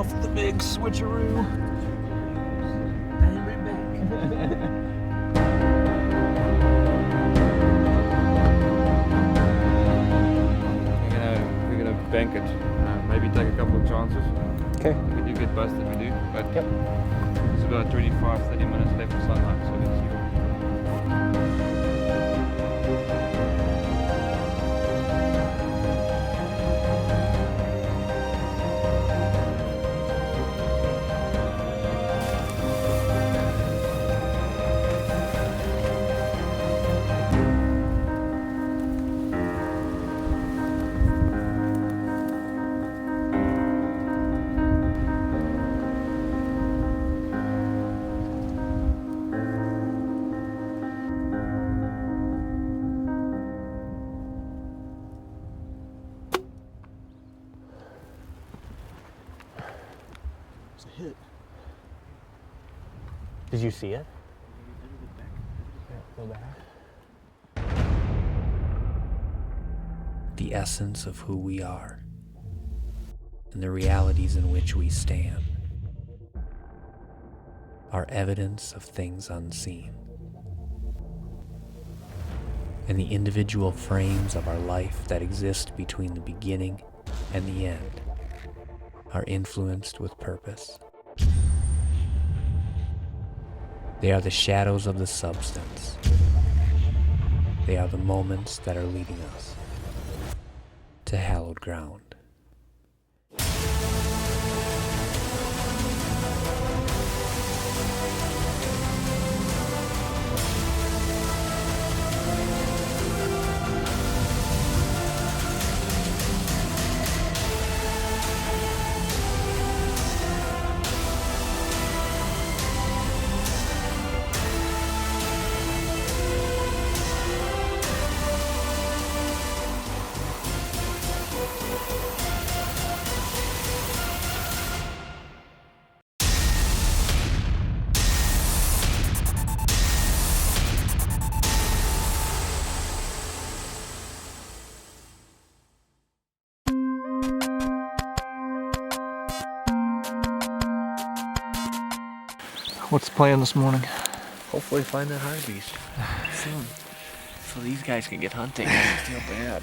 off the big switcheroo. And we're back. We're gonna bank it. Maybe take a couple of chances. Okay. If we do get busted, we do. But Yep. it's about 25, 30 minutes left of sunlight, so let's see what we can. It's a hit. Did you see it? Yeah, go back. The essence of who we are and the realities in which we stand are evidence of things unseen. And the individual frames of our life that exist between the beginning and the end are influenced with purpose. They are the shadows of the substance. They are the moments that are leading us to hallowed ground. What's the plan this morning? Hopefully find that hartebeest soon, so these guys can get hunting. I feel bad.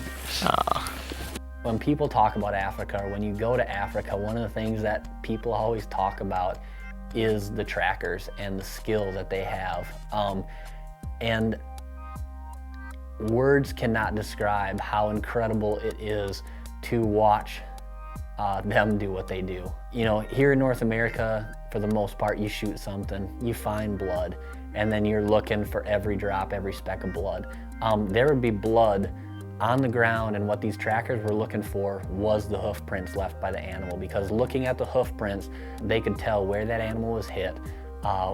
When people talk about Africa, or when you go to Africa, one of the things that people always talk about is the trackers and the skill that they have. And words cannot describe how incredible it is to watch them do what they do. You know, here in North America, for the most part, you shoot something, you find blood, and then you're looking for every drop, every speck of blood. There would be blood on the ground, and what these trackers were looking for was the hoof prints left by the animal, because looking at the hoof prints, they could tell where that animal was hit,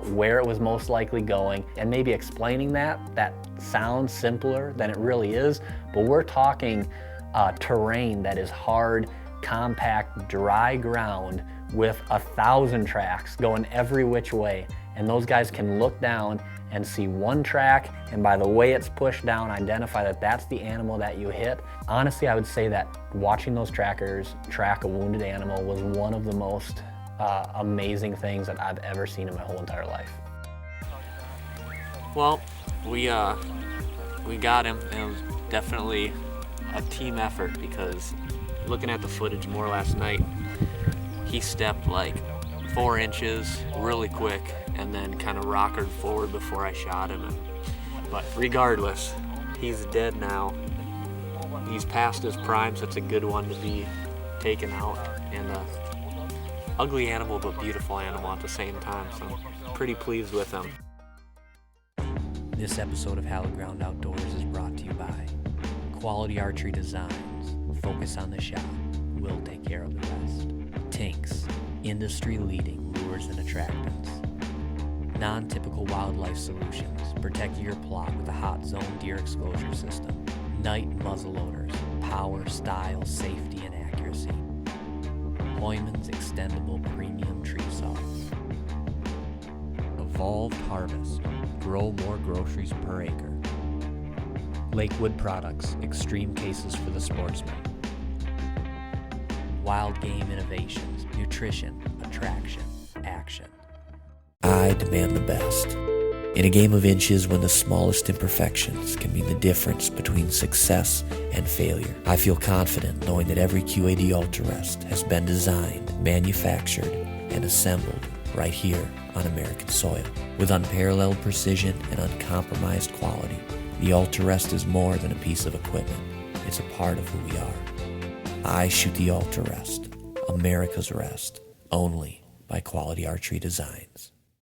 where it was most likely going, and maybe explaining that sounds simpler than it really is, but we're talking terrain that is hard, compact, dry ground with 1,000 tracks going every which way. And those guys can look down and see one track, and by the way it's pushed down, identify that that's the animal that you hit. Honestly, I would say that watching those trackers track a wounded animal was one of the most amazing things that I've ever seen in my whole entire life. Well, we got him. It was definitely a team effort, because looking at the footage more last night, he stepped like 4 inches really quick and then kind of rockered forward before I shot him. But regardless, he's dead now. He's past his prime, so it's a good one to be taken out. And ugly animal, but beautiful animal at the same time. So I'm pretty pleased with him. This episode of Hallowed Ground Outdoors is brought to you by Quality Archery Designs. Focus on the shot. We'll take care of the rest. Tinks, industry-leading lures and attractants. Non-typical wildlife solutions. Protect your plot with a hot zone deer exposure system. Night muzzleloaders. Power, style, safety, and accuracy. Hoyman's extendable premium tree saws. Evolved Harvest. Grow more groceries per acre. Lakewood Products. Extreme cases for the sportsman. wild game innovations, nutrition, attraction, action. I demand the best. In a game of inches, when the smallest imperfections can mean the difference between success and failure, I feel confident knowing that every QAD Ultra-Rest has been designed, manufactured, and assembled right here on American soil. With unparalleled precision and uncompromised quality, the Ultra-Rest is more than a piece of equipment. It's a part of who we are. I shoot the Ultra-Rest, America's Rest, only by Quality Archery Designs.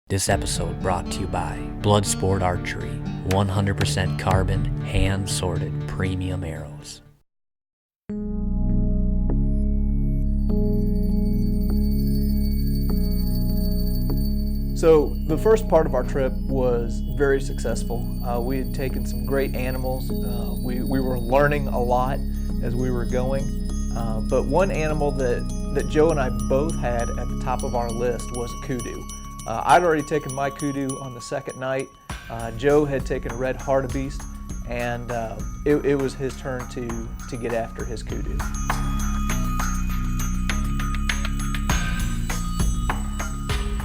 This episode brought to you by Bloodsport Archery, 100% carbon, hand-sorted premium arrows. So the first part of our trip was very successful. We had taken some great animals. We were learning a lot as we were going. But one animal that Joe and I both had at the top of our list was a kudu. I'd already taken my kudu on the second night. Joe had taken a red hartebeest, and it was his turn to get after his kudu.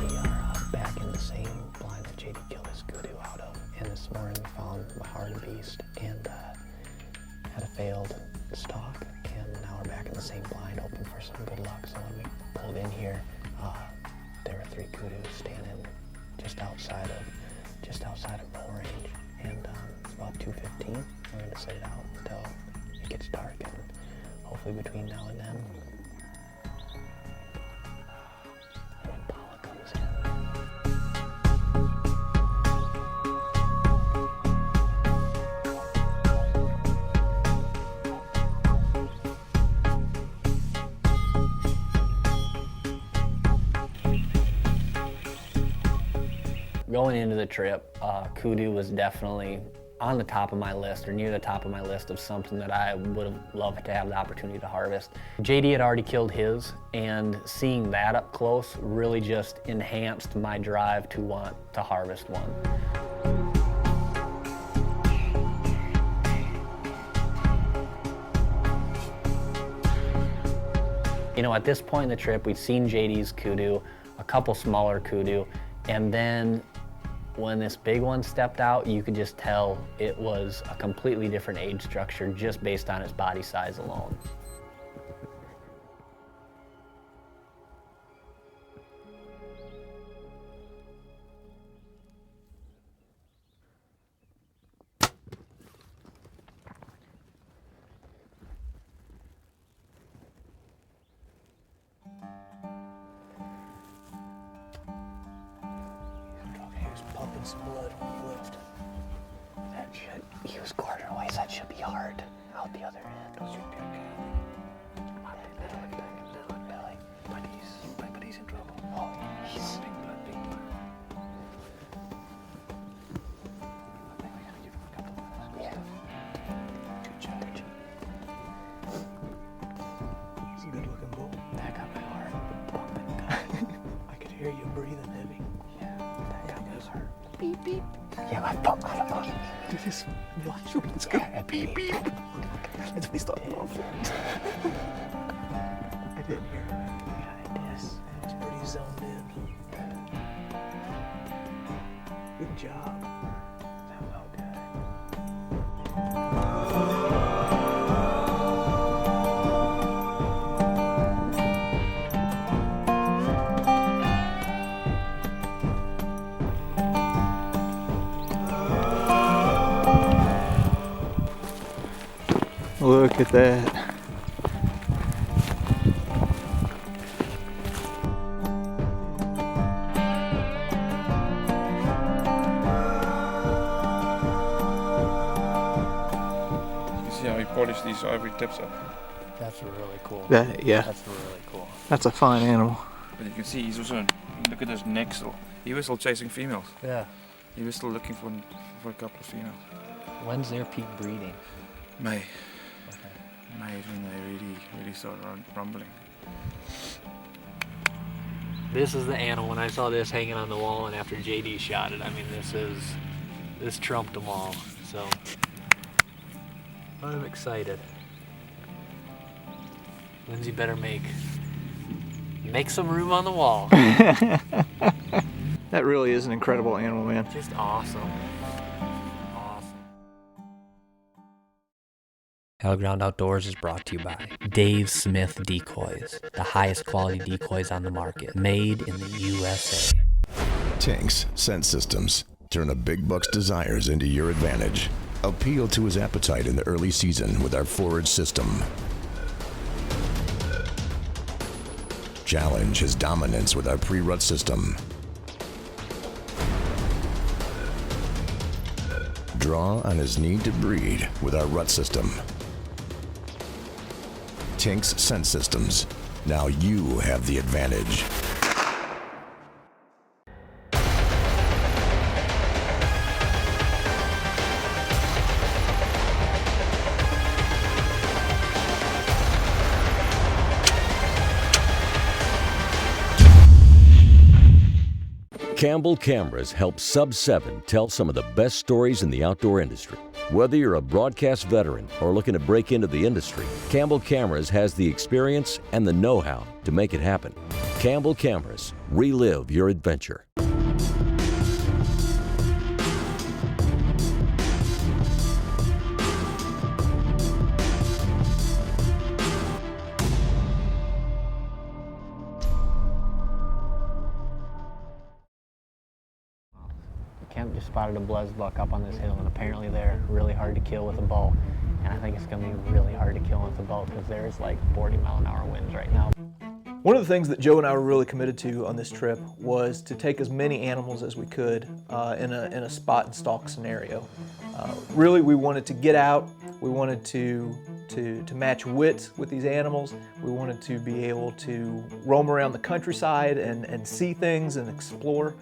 We are back in the same blind that JD killed his kudu out of. And this morning we found my hartebeest and had a failed stalk. And now we're back in the same blind, hoping for some good luck. So when we pulled in here, there were 3 kudus standing just outside of bow range, and it's about 2:15. We're going to sit it out until it gets dark, and hopefully between now and then, an impala comes in. Going into the trip, kudu was definitely on the top of my list, or near the top of my list, of something that I would have loved to have the opportunity to harvest. JD had already killed his, and seeing that up close really just enhanced my drive to want to harvest one. You know, at this point in the trip, we'd seen JD's kudu, a couple smaller kudu, and then when this big one stepped out, you could just tell it was a completely different age structure just based on its body size alone. Pumping some blood when he left. He was cornerways, that should be hard. Out the other end. Those should be okay. But he's in trouble. Oh, he's big blood. I think we gotta give him a couple minutes. Yeah. Good judge. He's a good looking bull. That got my heart pumping. I could hear you breathing heavy. Yeah, that got my heart. Beep, beep. Yeah, I thought. Do this. Watch him. Let's go. Yeah, beep, beep. Let's be starting off. I didn't hear it. Yeah, it is. It was pretty zoned in. Good job. That felt good. Look at that. You see how he polished these ivory tips up? That's really cool. Yeah, That's really cool. that's a fine animal. But you can see he's also, look at his neck still. He was still chasing females. Yeah. He was still looking for a couple of females. When's their peak breeding? May. Okay. May is when they really start rumbling. This is the animal. When I saw this hanging on the wall and after JD shot it, I mean, this trumped them all. So I'm excited. Lindsay better make some room on the wall. That really is an incredible animal, man. Just awesome. Battleground Outdoors is brought to you by Dave Smith Decoys, the highest quality decoys on the market, made in the USA. Tinks Scent Systems. Turn a big buck's desires into your advantage. Appeal to his appetite in the early season with our forage system. Challenge his dominance with our pre-rut system. Draw on his need to breed with our rut system. Tinks Scent Systems. Now you have the advantage. Campbell Cameras help Sub 7 tell some of the best stories in the outdoor industry. Whether you're a broadcast veteran or looking to break into the industry, Campbell Cameras has the experience and the know-how to make it happen. Campbell Cameras, relive your adventure. Kemp just spotted a blesbuck up on this hill, and apparently they're really hard to kill with a bow. And I think it's going to be really hard to kill with a bow because there's like 40-mile-an-hour winds right now. One of the things that Joe and I were really committed to on this trip was to take as many animals as we could in a spot and stalk scenario. Really, we wanted to get out. We wanted to match wits with these animals. We wanted to be able to roam around the countryside and see things and explore.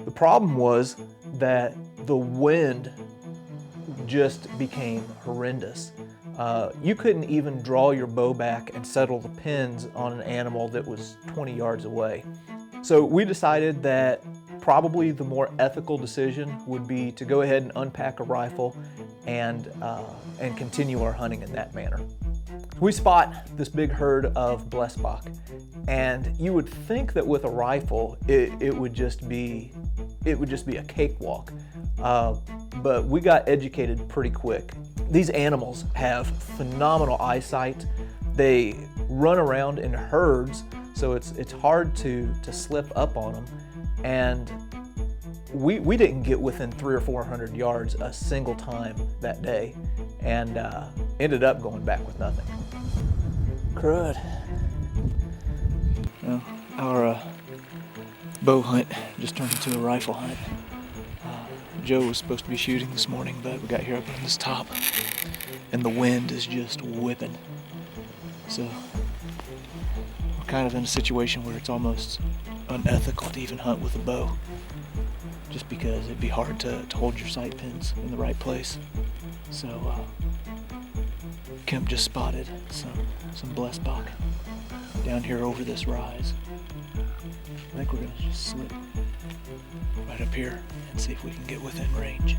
The problem was that the wind just became horrendous. You couldn't even draw your bow back and settle the pins on an animal that was 20 yards away. So we decided that probably the more ethical decision would be to go ahead and unpack a rifle and continue our hunting in that manner. We spot this big herd of blesbok, and you would think that with a rifle it would just be a cakewalk, but we got educated pretty quick. These animals have phenomenal eyesight. They run around in herds, so it's hard to slip up on them, and we didn't get within 300 or 400 yards a single time that day, and ended up going back with nothing. Crud. Well, our bow hunt just turned into a rifle hunt. Joe was supposed to be shooting this morning, but we got here up on this top, and the wind is just whipping. So we're kind of in a situation where it's almost unethical to even hunt with a bow, just because it'd be hard to hold your sight pins in the right place. So Kemp just spotted some blesbok down here over this rise. I think we're gonna just slip right up here and see if we can get within range.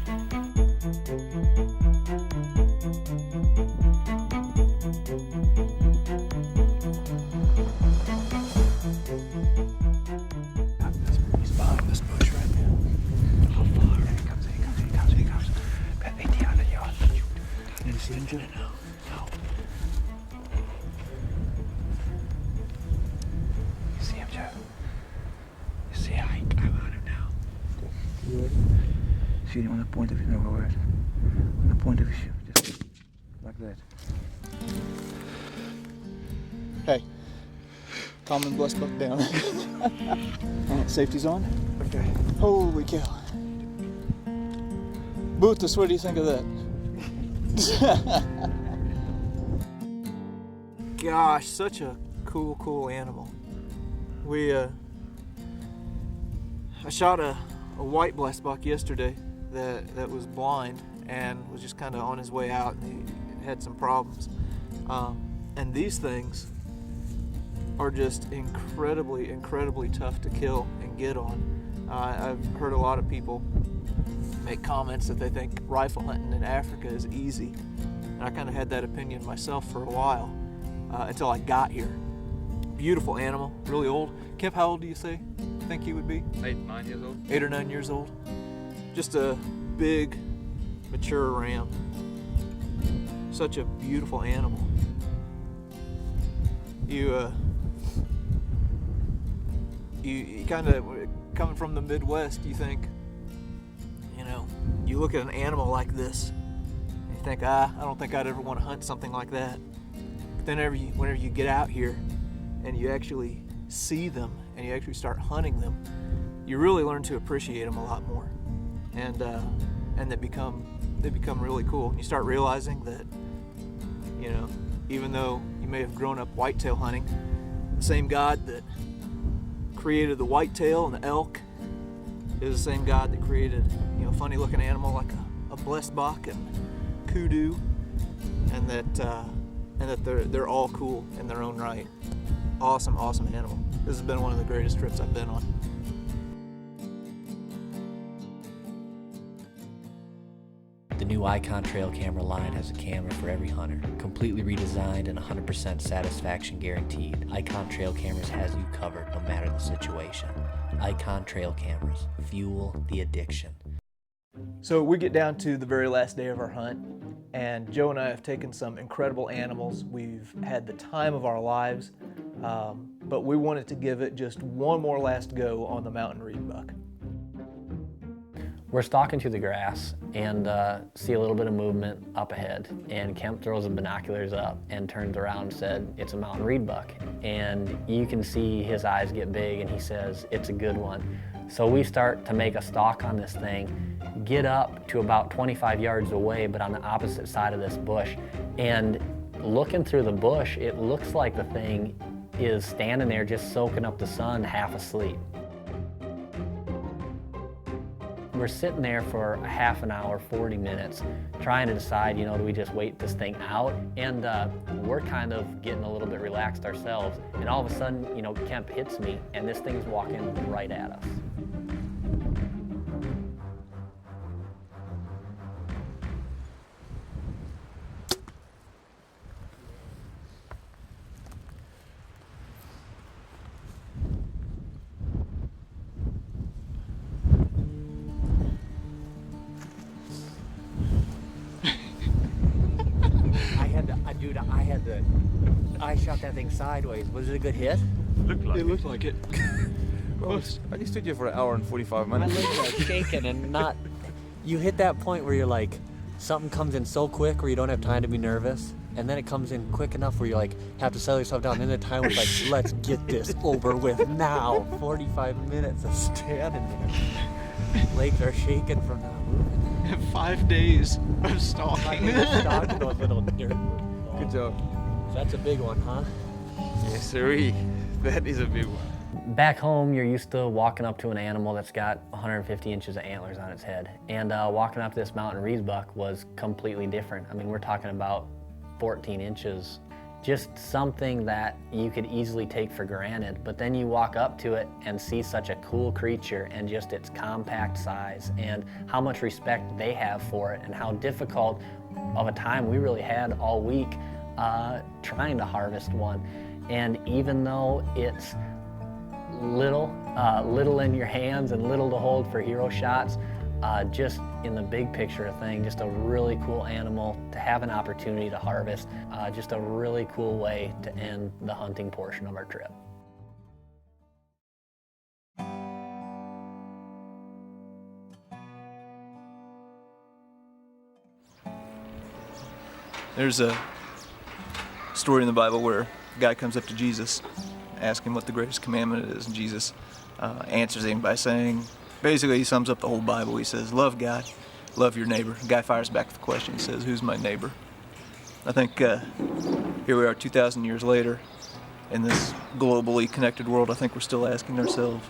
He's behind this bush right now. How far? Here he comes. About 1,800 yards. You see him, Joe? No. You see him, Joe? You see him? I'm on him now. Shoot him on the point of his nose. On the point of his shoe. Just like that. Hey. Common blesbok down. Alright, safety's on. Okay. Holy cow. Bootus, what do you think of that? Gosh, such a cool animal. I shot a white blesbok yesterday that was blind and was just kind of on his way out, and he had some problems. And these things are just incredibly tough to kill and get on. I've heard a lot of people make comments that they think rifle hunting in Africa is easy, and I kind of had that opinion myself for a while. until I got here. Beautiful animal, really old. Kemp, how old do you think he would be? 8, 9 years old. 8 or 9 years old. Just a big, mature ram. Such a beautiful animal. You kind of, coming from the Midwest, you think, you look at an animal like this, and you think, I don't think I'd ever want to hunt something like that. But then whenever you get out here and you actually see them and you actually start hunting them, you really learn to appreciate them a lot more, and they become really cool. And you start realizing that, even though you may have grown up whitetail hunting, the same God that created the whitetail and the elk is the same God that created, funny looking animal like a blessbok and kudu, and that they're all cool in their own right. Awesome animal. This has been one of the greatest trips I've been on. The new Icon trail camera line has a camera for every hunter, completely redesigned and 100% satisfaction guaranteed. Icon trail cameras has you covered no matter the situation. Icon trail cameras, fuel the addiction. So we get down to the very last day of our hunt, and Joe and I have taken some incredible animals. We've had the time of our lives, but we wanted to give it just one more last go on the mountain reed buck. We're stalking through the grass and see a little bit of movement up ahead, and Kemp throws the binoculars up and turns around and said, "It's a mountain reed buck." And you can see his eyes get big, and he says, "It's a good one." So we start to make a stalk on this thing, get up to about 25 yards away, but on the opposite side of this bush. And looking through the bush, it looks like the thing is standing there just soaking up the sun, half asleep. We're sitting there for a half an hour, 40 minutes, trying to decide, do we just wait this thing out? And we're kind of getting a little bit relaxed ourselves. And all of a sudden, Kemp hits me, and this thing's walking right at us. I shot that thing sideways. Was it a good hit? It looked like it. Well, I just stood here for 1 hour and 45 My minutes. legs are shaking and not. You hit that point where you're like, something comes in so quick where you don't have time to be nervous, and then it comes in quick enough where you have to settle yourself down. And then the time was like, let's get this over with now. 45 minutes of standing there. Legs are shaking from not moving. 5 days of stalking. Stalking those little dirt. Good job. That's a big one, huh? Yes, sirree. That is a big one. Back home, you're used to walking up to an animal that's got 150 inches of antlers on its head. And walking up this mountain reed buck was completely different. I mean, we're talking about 14 inches. Just something that you could easily take for granted. But then you walk up to it and see such a cool creature and just its compact size and how much respect they have for it and how difficult of a time we really had all week trying to harvest one. And even though it's little in your hands and little to hold for hero shots, just in the big picture of things, just a really cool animal to have an opportunity to harvest, just a really cool way to end the hunting portion of our trip. There's a story in the Bible where a guy comes up to Jesus, asking what the greatest commandment is, and Jesus answers him by saying, basically he sums up the whole Bible. He says, love God, love your neighbor. The guy fires back the question, he says, who's my neighbor? I think here we are 2,000 years later in this globally connected world. I think we're still asking ourselves,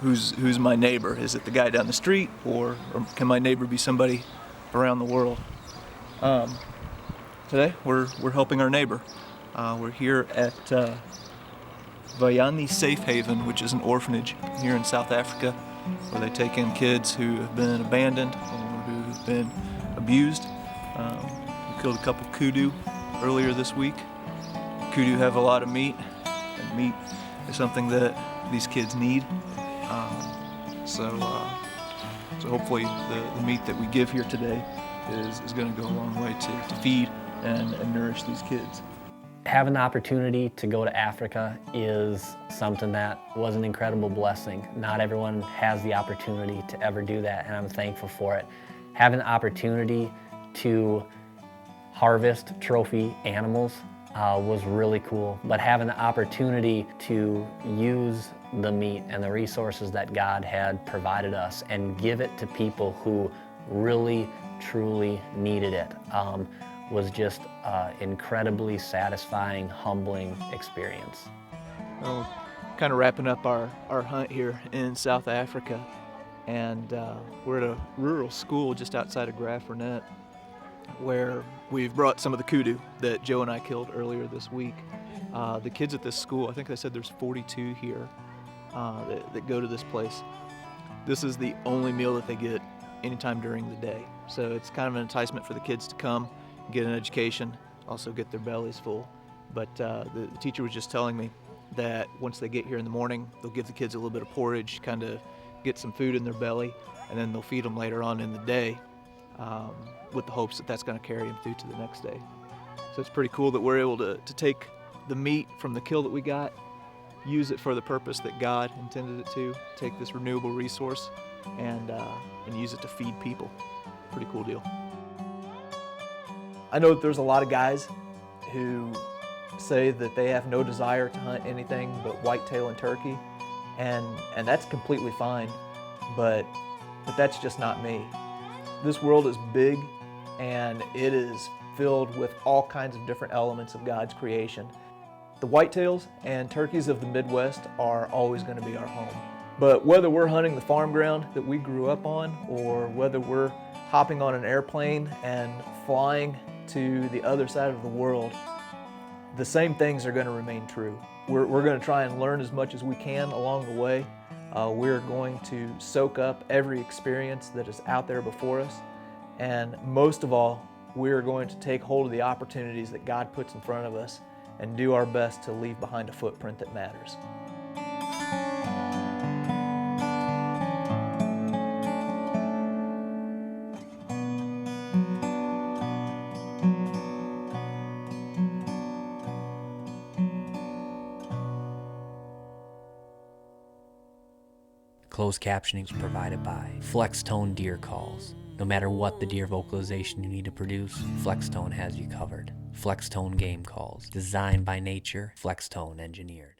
who's my neighbor? Is it the guy down the street, or can my neighbor be somebody around the world? Today we're helping our neighbor. We're here at Vayani Safe Haven, which is an orphanage here in South Africa, where they take in kids who have been abandoned or who have been abused. We killed a couple kudu earlier this week, kudu have a lot of meat, and meat is something that these kids need. So hopefully the meat that we give here today is going to go a long way to feed and nourish these kids. Having the opportunity to go to Africa is something that was an incredible blessing. Not everyone has the opportunity to ever do that, and I'm thankful for it. Having the opportunity to harvest trophy animals was really cool, but having the opportunity to use the meat and the resources that God had provided us and give it to people who really, truly needed it was just an incredibly satisfying, humbling experience. Well, kind of wrapping up our hunt here in South Africa, and we're at a rural school just outside of Graaf-Reinet, where we've brought some of the kudu that Joe and I killed earlier this week. The kids at this school, I think they said there's 42 here that go to this place. This is the only meal that they get anytime during the day. So it's kind of an enticement for the kids to come, get an education, also get their bellies full. But the teacher was just telling me that once they get here in the morning, they'll give the kids a little bit of porridge, kind of get some food in their belly, and then they'll feed them later on in the day with the hopes that that's going to carry them through to the next day. So it's pretty cool that we're able to take the meat from the kill that we got, use it for the purpose that God intended it to, take this renewable resource and use it to feed people. Pretty cool deal. I know that there's a lot of guys who say that they have no desire to hunt anything but whitetail and turkey, and that's completely fine, but that's just not me. This world is big, and it is filled with all kinds of different elements of God's creation. The whitetails and turkeys of the Midwest are always going to be our home. But whether we're hunting the farm ground that we grew up on, or whether we're hopping on an airplane and flying to the other side of the world, the same things are going to remain true. We're going to try and learn as much as we can along the way. We're going to soak up every experience that is out there before us. And most of all, we're going to take hold of the opportunities that God puts in front of us and do our best to leave behind a footprint that matters. Closed captioning is provided by FlexTone Deer Calls. No matter what the deer vocalization you need to produce, FlexTone has you covered. FlexTone Game Calls, designed by nature, FlexTone engineered.